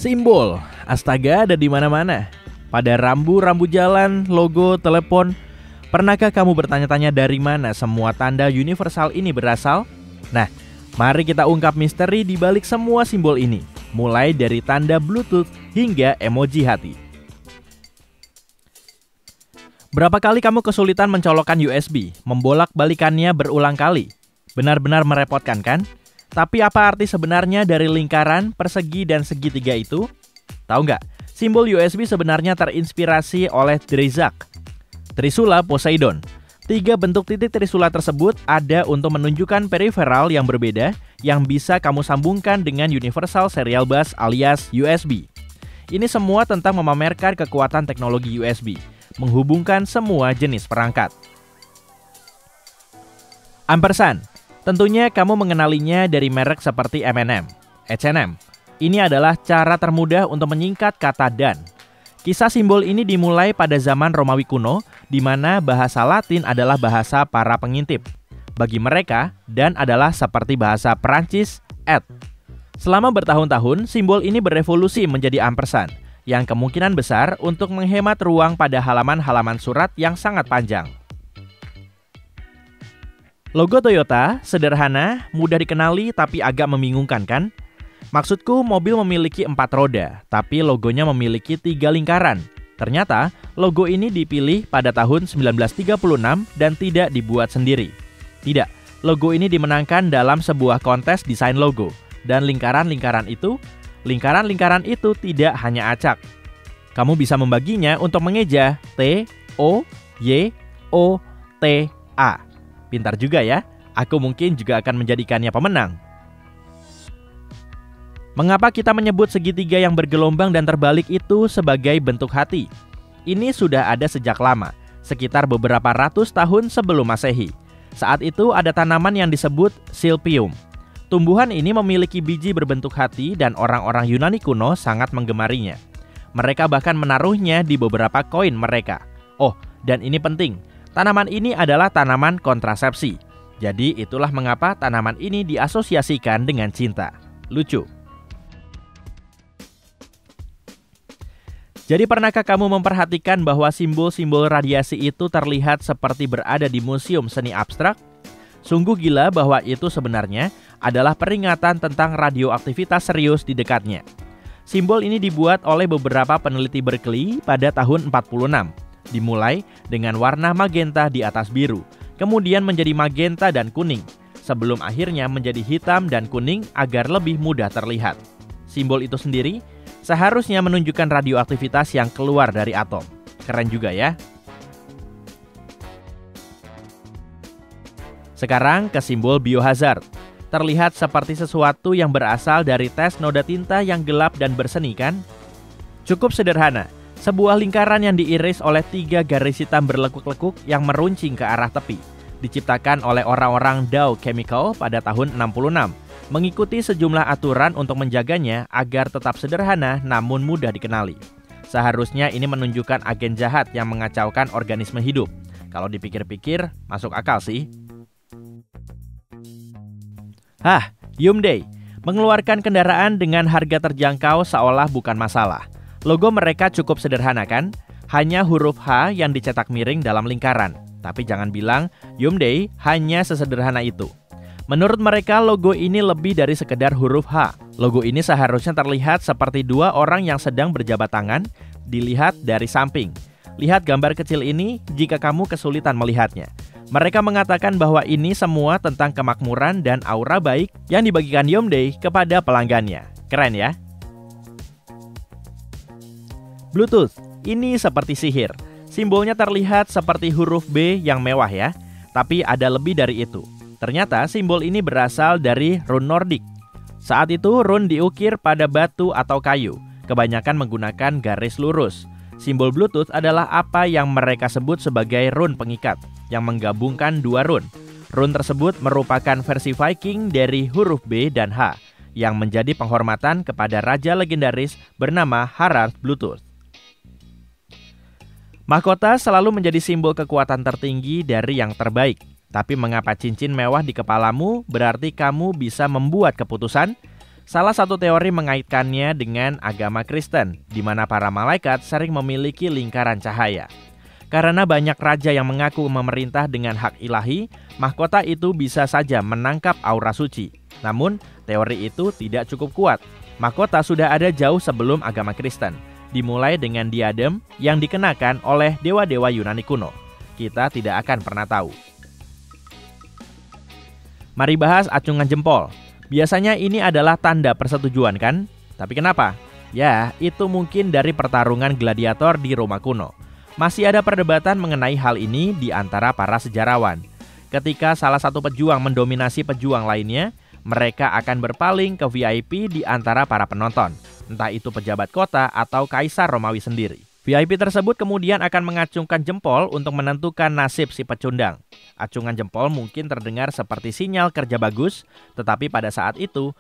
Simbol, astaga ada di mana-mana. Pada rambu-rambu jalan, logo, telepon. Pernahkah kamu bertanya-tanya dari mana semua tanda universal ini berasal? Nah, mari kita ungkap misteri di balik semua simbol ini. Mulai dari tanda Bluetooth hingga emoji hati. Berapa kali kamu kesulitan mencolokkan USB, membolak-balikannya berulang kali? Benar-benar merepotkan kan? Tapi apa arti sebenarnya dari lingkaran, persegi, dan segitiga itu? Tahu nggak? Simbol USB sebenarnya terinspirasi oleh Dryzak, Trisula Poseidon. 3 bentuk titik trisula tersebut ada untuk menunjukkan periferal yang berbeda yang bisa kamu sambungkan dengan Universal Serial Bus alias USB. Ini semua tentang memamerkan kekuatan teknologi USB, menghubungkan semua jenis perangkat. Ampersand. Tentunya kamu mengenalinya dari merek seperti M&M, H&M. Ini adalah cara termudah untuk menyingkat kata dan. Kisah simbol ini dimulai pada zaman Romawi kuno, di mana bahasa Latin adalah bahasa para pengintip. Bagi mereka, dan adalah seperti bahasa Perancis, et. Selama bertahun-tahun, simbol ini berevolusi menjadi ampersand, yang kemungkinan besar untuk menghemat ruang pada halaman-halaman surat yang sangat panjang. Logo Toyota sederhana, mudah dikenali tapi agak membingungkan kan? Maksudku mobil memiliki 4 roda, tapi logonya memiliki 3 lingkaran. Ternyata logo ini dipilih pada tahun 1936 dan tidak dibuat sendiri. Tidak, logo ini dimenangkan dalam sebuah kontes desain logo. Dan lingkaran-lingkaran itu tidak hanya acak. Kamu bisa membaginya untuk mengeja T, O, Y, O, T, A. Pintar juga ya, aku mungkin juga akan menjadikannya pemenang. Mengapa kita menyebut segitiga yang bergelombang dan terbalik itu sebagai bentuk hati? Ini sudah ada sejak lama, sekitar beberapa ratus tahun sebelum Masehi. Saat itu ada tanaman yang disebut silpium. Tumbuhan ini memiliki biji berbentuk hati dan orang-orang Yunani kuno sangat menggemarinya. Mereka bahkan menaruhnya di beberapa koin mereka. Oh, dan ini penting. Tanaman ini adalah tanaman kontrasepsi. Jadi itulah mengapa tanaman ini diasosiasikan dengan cinta. Lucu. Jadi pernahkah kamu memperhatikan bahwa simbol-simbol radiasi itu terlihat seperti berada di museum seni abstrak? Sungguh gila bahwa itu sebenarnya adalah peringatan tentang radioaktivitas serius di dekatnya. Simbol ini dibuat oleh beberapa peneliti Berkeley pada tahun 46. Dimulai dengan warna magenta di atas biru, kemudian menjadi magenta dan kuning, sebelum akhirnya menjadi hitam dan kuning agar lebih mudah terlihat. Simbol itu sendiri seharusnya menunjukkan radioaktivitas yang keluar dari atom. Keren juga ya. Sekarang ke simbol biohazard. Terlihat seperti sesuatu yang berasal dari tes noda tinta yang gelap dan berseni kan? Cukup sederhana. Sebuah lingkaran yang diiris oleh 3 garis hitam berlekuk-lekuk yang meruncing ke arah tepi. Diciptakan oleh orang-orang Dow Chemical pada tahun 66. Mengikuti sejumlah aturan untuk menjaganya agar tetap sederhana namun mudah dikenali. Seharusnya ini menunjukkan agen jahat yang mengacaukan organisme hidup. Kalau dipikir-pikir, masuk akal sih. Hyundai mengeluarkan kendaraan dengan harga terjangkau seolah bukan masalah. Logo mereka cukup sederhana kan? Hanya huruf H yang dicetak miring dalam lingkaran. Tapi jangan bilang Hyundai hanya sesederhana itu. Menurut mereka logo ini lebih dari sekedar huruf H. Logo ini seharusnya terlihat seperti 2 orang yang sedang berjabat tangan, dilihat dari samping. Lihat gambar kecil ini jika kamu kesulitan melihatnya. Mereka mengatakan bahwa ini semua tentang kemakmuran dan aura baik yang dibagikan Hyundai kepada pelanggannya. Keren ya? Bluetooth, ini seperti sihir. Simbolnya terlihat seperti huruf B yang mewah ya. Tapi ada lebih dari itu. Ternyata simbol ini berasal dari rune Nordik. Saat itu rune diukir pada batu atau kayu, kebanyakan menggunakan garis lurus. Simbol Bluetooth adalah apa yang mereka sebut sebagai rune pengikat, yang menggabungkan 2 rune. Rune tersebut merupakan versi Viking dari huruf B dan H, yang menjadi penghormatan kepada raja legendaris bernama Harald Bluetooth. Mahkota selalu menjadi simbol kekuatan tertinggi dari yang terbaik. Tapi mengapa cincin mewah di kepalamu berarti kamu bisa membuat keputusan? Salah satu teori mengaitkannya dengan agama Kristen, di mana para malaikat sering memiliki lingkaran cahaya. Karena banyak raja yang mengaku memerintah dengan hak ilahi, mahkota itu bisa saja menangkap aura suci. Namun, teori itu tidak cukup kuat. Mahkota sudah ada jauh sebelum agama Kristen, dimulai dengan diadem yang dikenakan oleh dewa-dewa Yunani kuno. Kita tidak akan pernah tahu. Mari bahas acungan jempol. Biasanya ini adalah tanda persetujuan kan? Tapi kenapa? Ya, itu mungkin dari pertarungan gladiator di Roma kuno. Masih ada perdebatan mengenai hal ini di antara para sejarawan. Ketika salah satu pejuang mendominasi pejuang lainnya, mereka akan berpaling ke VIP di antara para penonton, entah itu pejabat kota atau kaisar Romawi sendiri. VIP tersebut kemudian akan mengacungkan jempol untuk menentukan nasib si pecundang. Acungan jempol mungkin terdengar seperti sinyal kerja bagus, tetapi pada saat itu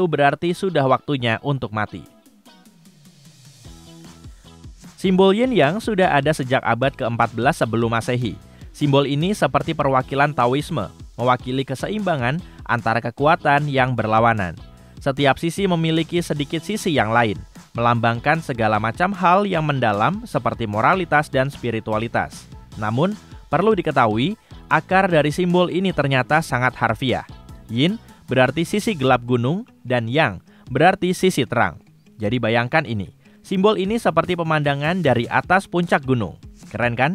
berarti sudah waktunya untuk mati. Simbol yin yang sudah ada sejak abad ke-14 sebelum Masehi. Simbol ini seperti perwakilan Taoisme, mewakili keseimbangan antara kekuatan yang berlawanan. Setiap sisi memiliki sedikit sisi yang lain, melambangkan segala macam hal yang mendalam seperti moralitas dan spiritualitas. Namun, perlu diketahui, akar dari simbol ini ternyata sangat harfiah. Yin berarti sisi gelap gunung dan yang berarti sisi terang. Jadi bayangkan ini, simbol ini seperti pemandangan dari atas puncak gunung. Keren kan?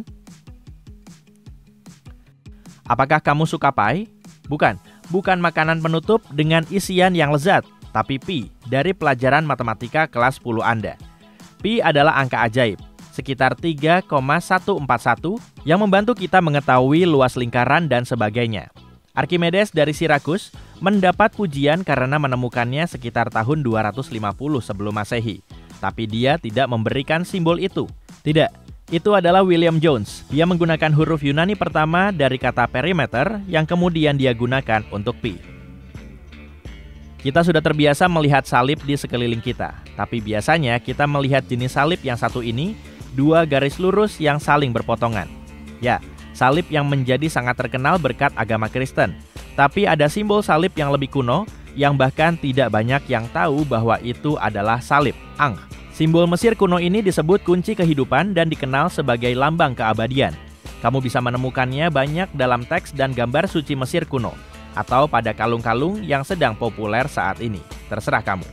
Apakah kamu suka pai? Bukan makanan penutup dengan isian yang lezat, tapi pi dari pelajaran matematika kelas 10 Anda. Pi adalah angka ajaib, sekitar 3,141 yang membantu kita mengetahui luas lingkaran dan sebagainya. Archimedes dari Sirakus mendapat pujian karena menemukannya sekitar tahun 250 sebelum Masehi. Tapi dia tidak memberikan simbol itu. Tidak, itu adalah William Jones. Dia menggunakan huruf Yunani pertama dari kata perimeter yang kemudian dia gunakan untuk pi. Kita sudah terbiasa melihat salib di sekeliling kita, tapi biasanya kita melihat jenis salib yang satu ini, dua garis lurus yang saling berpotongan. Ya, salib yang menjadi sangat terkenal berkat agama Kristen. Tapi ada simbol salib yang lebih kuno, yang bahkan tidak banyak yang tahu bahwa itu adalah salib, Ankh. Simbol Mesir kuno ini disebut kunci kehidupan dan dikenal sebagai lambang keabadian. Kamu bisa menemukannya banyak dalam teks dan gambar suci Mesir kuno, atau pada kalung-kalung yang sedang populer saat ini. Terserah kamu.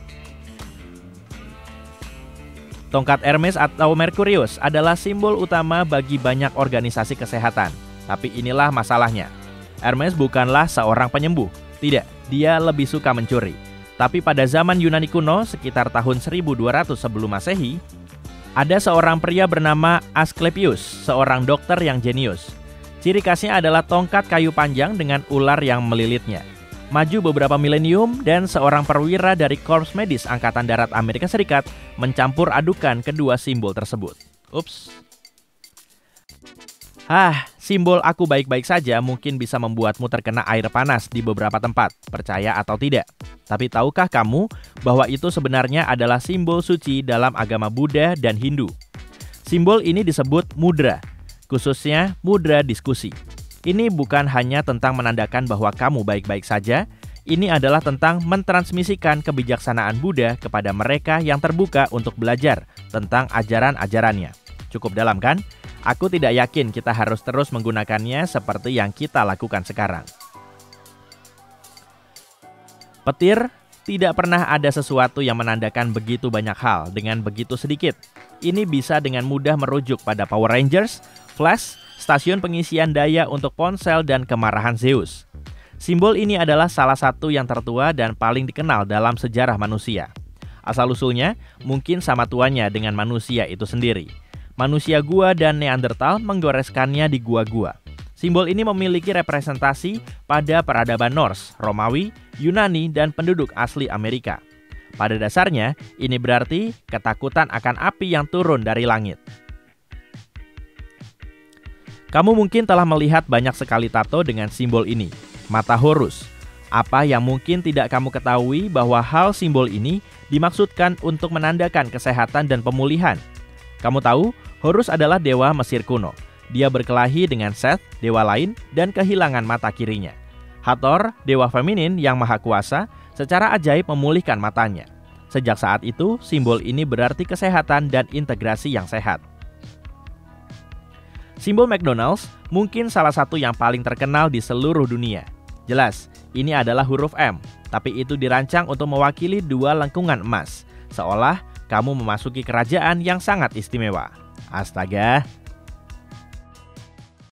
Tongkat Hermes atau Merkurius adalah simbol utama bagi banyak organisasi kesehatan. Tapi inilah masalahnya. Hermes bukanlah seorang penyembuh. Tidak, dia lebih suka mencuri. Tapi pada zaman Yunani kuno, sekitar tahun 1200 sebelum Masehi, ada seorang pria bernama Asklepios, seorang dokter yang jenius. Ciri khasnya adalah tongkat kayu panjang dengan ular yang melilitnya. Maju beberapa milenium dan seorang perwira dari Korps Medis Angkatan Darat Amerika Serikat mencampur adukan kedua simbol tersebut. Ups. Simbol aku baik-baik saja mungkin bisa membuatmu terkena air panas di beberapa tempat, percaya atau tidak. Tapi tahukah kamu bahwa itu sebenarnya adalah simbol suci dalam agama Buddha dan Hindu? Simbol ini disebut mudra, khususnya mudra diskusi. Ini bukan hanya tentang menandakan bahwa kamu baik-baik saja, ini adalah tentang mentransmisikan kebijaksanaan Buddha kepada mereka yang terbuka untuk belajar tentang ajaran-ajarannya. Cukup dalam kan? Aku tidak yakin kita harus terus menggunakannya seperti yang kita lakukan sekarang. Petir, tidak pernah ada sesuatu yang menandakan begitu banyak hal dengan begitu sedikit. Ini bisa dengan mudah merujuk pada Power Rangers, Flash, stasiun pengisian daya untuk ponsel, dan kemarahan Zeus. Simbol ini adalah salah satu yang tertua dan paling dikenal dalam sejarah manusia. Asal-usulnya mungkin sama tuanya dengan manusia itu sendiri. Manusia gua dan Neandertal menggoreskannya di gua-gua. Simbol ini memiliki representasi pada peradaban Norse, Romawi, Yunani, dan penduduk asli Amerika. Pada dasarnya, ini berarti ketakutan akan api yang turun dari langit. Kamu mungkin telah melihat banyak sekali tato dengan simbol ini, mata Horus. Apa yang mungkin tidak kamu ketahui bahwa hal simbol ini dimaksudkan untuk menandakan kesehatan dan pemulihan. Kamu tahu, Horus adalah dewa Mesir kuno. Dia berkelahi dengan Seth, dewa lain, dan kehilangan mata kirinya. Hathor, dewa feminin yang maha kuasa, secara ajaib memulihkan matanya. Sejak saat itu, simbol ini berarti kesehatan dan integrasi yang sehat. Simbol McDonald's mungkin salah satu yang paling terkenal di seluruh dunia. Jelas, ini adalah huruf M, tapi itu dirancang untuk mewakili dua lengkungan emas, seolah kamu memasuki kerajaan yang sangat istimewa. Astaga,